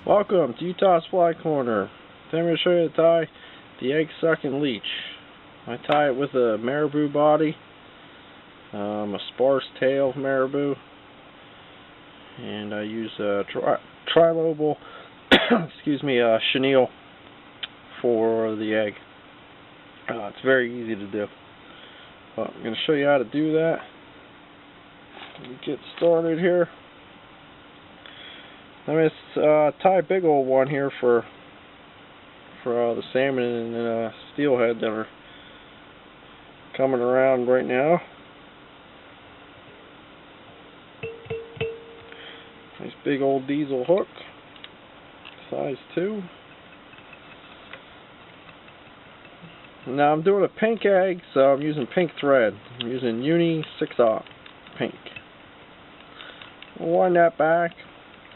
Welcome to Utah's Fly Corner. Today I'm going to show you how to tie the egg-sucking leech. I tie it with a marabou body, a sparse tail marabou, and I use a trilobal chenille for the egg. It's very easy to do. I'm going to show you how to do that. Let me get started here. I'm going to tie a big old one here for the salmon and steelhead that are coming around right now. Nice big old diesel hook, size 2. Now I'm doing a pink egg, so I'm using pink thread. I'm using Uni 6/0 pink. We'll wind that back.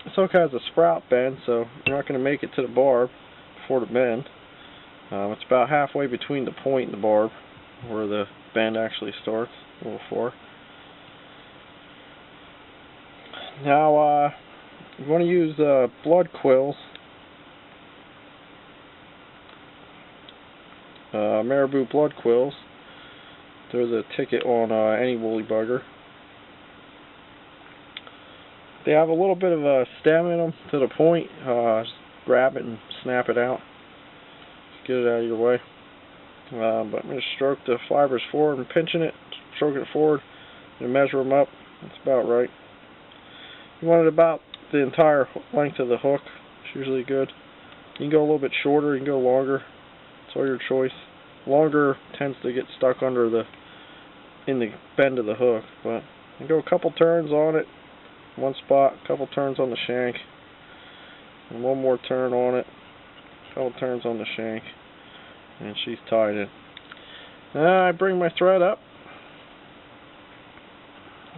This hook has a sprout bend, so you're not going to make it to the barb before the bend. It's about halfway between the point and the barb, where the bend actually starts, a little before. Now, you want to use blood quills, marabou blood quills. There's a ticket on any woolly bugger. They have a little bit of a stem in them to the point. Just grab it and snap it out. Just get it out of your way. But I'm going to stroke the fibers forward and pinching it, stroking it forward, and measure them up. That's about right. You want it about the entire length of the hook. It's usually good. You can go a little bit shorter, you can go longer. It's all your choice. Longer tends to get stuck in the bend of the hook, but you go a couple turns on it. One spot, a couple turns on the shank, and one more turn on it, a couple turns on the shank, and she's tied in. Now I bring my thread up.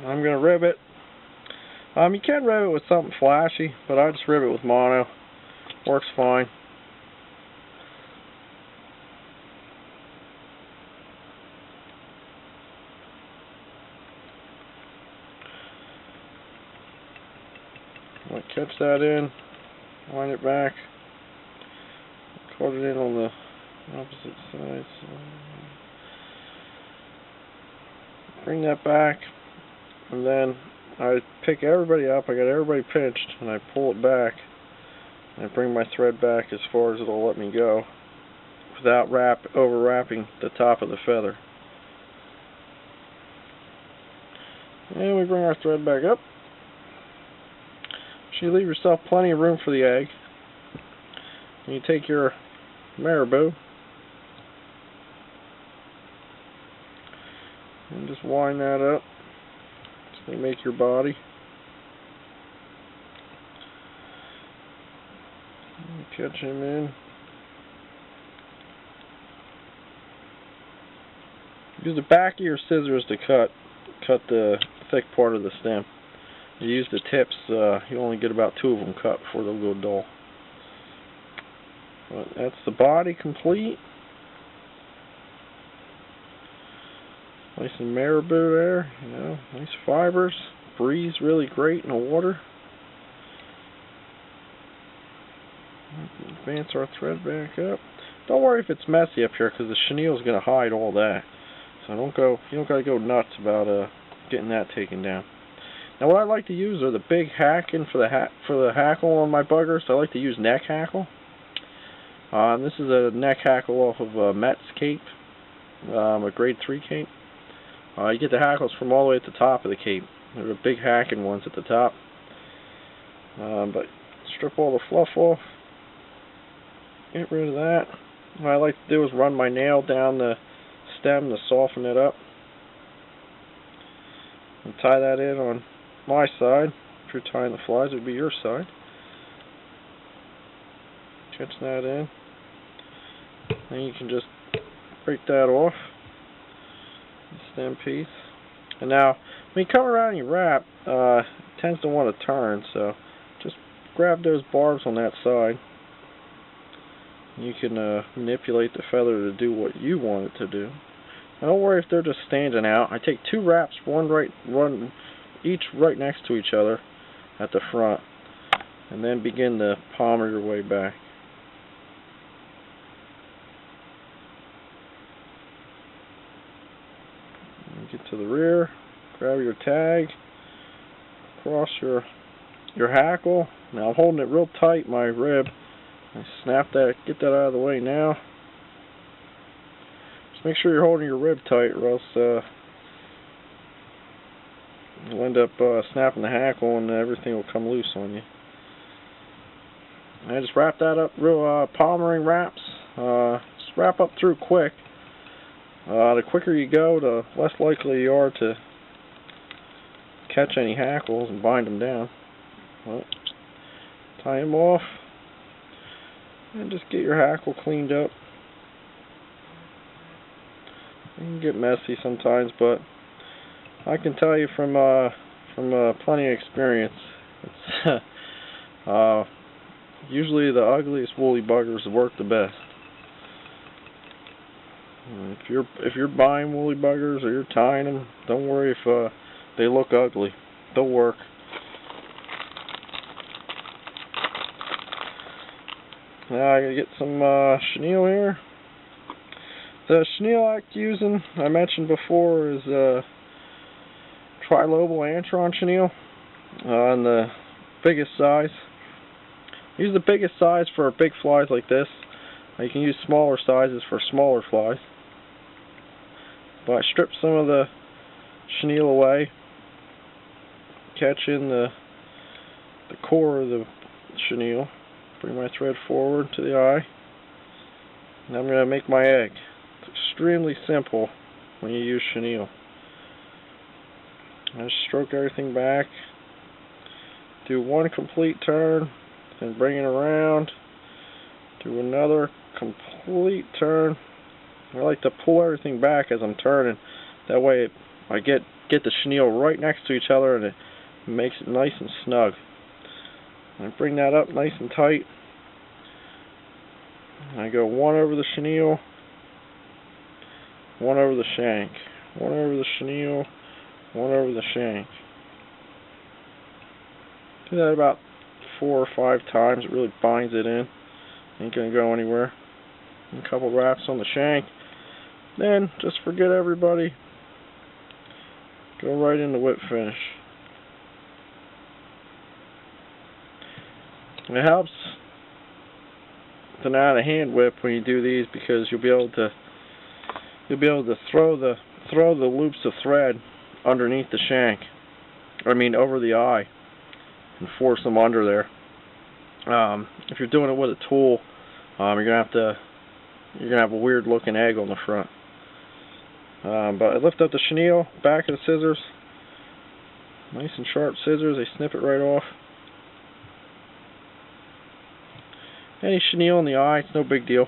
I'm going to rivet. You can rivet with something flashy, but I just rivet with mono. Works fine. Catch that in, wind it back, cut it in on the opposite side. So bring that back, and then I pick everybody up. I got everybody pinched, and I pull it back. And I bring my thread back as far as it'll let me go, without overwrapping the top of the feather. And we bring our thread back up. You leave yourself plenty of room for the egg. And you take your marabou and just wind that up. It's going to make your body. And catch him in. Use the back of your scissors to cut the thick part of the stem. You use the tips, you only get about 2 of them cut before they'll go dull. But that's the body complete. Nice and marabou there, nice fibers. Breeze really great in the water. Advance our thread back up. Don't worry if it's messy up here, because the chenille is going to hide all that. So you don't got to go nuts about getting that taken down. Now what I like to use are the big hacking for the hackle on my buggers. I like to use neck hackle. This is a neck hackle off of a Met's cape, a grade 3 cape. You get the hackles from all the way at the top of the cape. They're the big hacking ones at the top. But strip all the fluff off. Get rid of that. What I like to do is run my nail down the stem to soften it up. And tie that in on my side. If you're tying the flies, it would be your side. Catch that in. Then you can just break that off. The stem piece. And now, when you come around and you wrap, it tends to want to turn, so just grab those barbs on that side. You can manipulate the feather to do what you want it to do. Now don't worry if they're just standing out. I take 2 wraps, one each right next to each other at the front, and then begin to palmer your way back. And get to the rear, grab your tag, across your hackle. Now I'm holding it real tight, my rib. I snap that, get that out of the way now. Just make sure you're holding your rib tight, or else you'll end up snapping the hackle and everything will come loose on you. And I just wrap that up real palmering wraps. Just wrap up through quick. The quicker you go, the less likely you are to catch any hackles and bind them down. Well, tie them off and just get your hackle cleaned up. It can get messy sometimes, but I can tell you from plenty of experience, it's usually the ugliest woolly buggers work the best. If you're buying woolly buggers or you're tying them, don't worry if they look ugly. They'll work. Now I gotta get some chenille here. The chenille I like using, I mentioned before, is trilobal antron chenille in the biggest size. Use the biggest size for big flies like this. You can use smaller sizes for smaller flies. But I strip some of the chenille away, catch in the core of the chenille, bring my thread forward to the eye, and I'm going to make my egg. It's extremely simple when you use chenille. I just stroke everything back, do one complete turn, then bring it around, do another complete turn. I like to pull everything back as I'm turning. That way I get the chenille right next to each other and it makes it nice and snug. I bring that up nice and tight. I go one over the chenille, one over the shank, one over the chenille, one over the shank. Do that about 4 or 5 times. It really binds it in. Ain't gonna go anywhere. And a couple wraps on the shank. Then just forget everybody. Go right into whip finish. It helps to not have a hand whip when you do these, because you'll be able to throw the loops of thread underneath the shank. Over the eye, and force them under there. If you're doing it with a tool, you're gonna have a weird looking egg on the front. But I lift up the chenille, back of the scissors, nice and sharp scissors. They snip it right off. Any chenille in the eye, it's no big deal.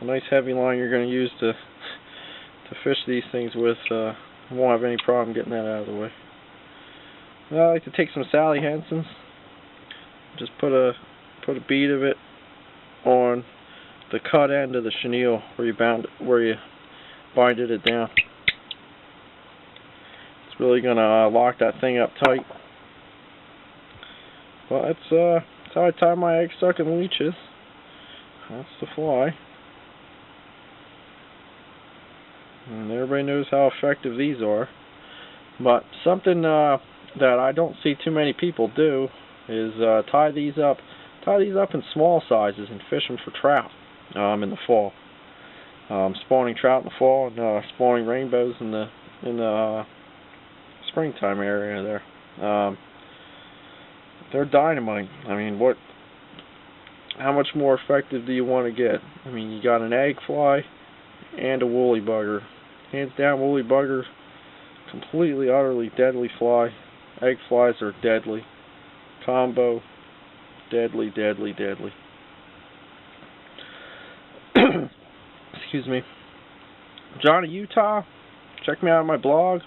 A nice heavy line you're going to use to fish these things with. Won't have any problem getting that out of the way. Now I like to take some Sally Henson's. Just put a bead of it on the cut end of the chenille where you binded it down. It's really gonna lock that thing up tight. Well, that's how I tie my egg sucking leeches. That's the fly. And everybody knows how effective these are. But something that I don't see too many people do is tie these up in small sizes and fish them for trout in the fall. Spawning trout in the fall and spawning rainbows in the springtime area there. They're dynamite. How much more effective do you want to get? You got an egg fly and a woolly bugger. Hands down, woolly bugger, completely, utterly deadly fly. Egg flies are deadly. Combo, deadly, deadly, deadly. Excuse me. Johnny Utah. Check me out on my blog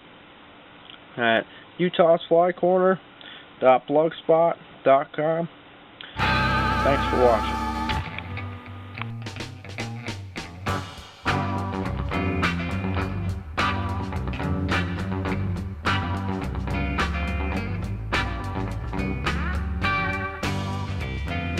at utahsflycorner.blogspot.com. Thanks for watching.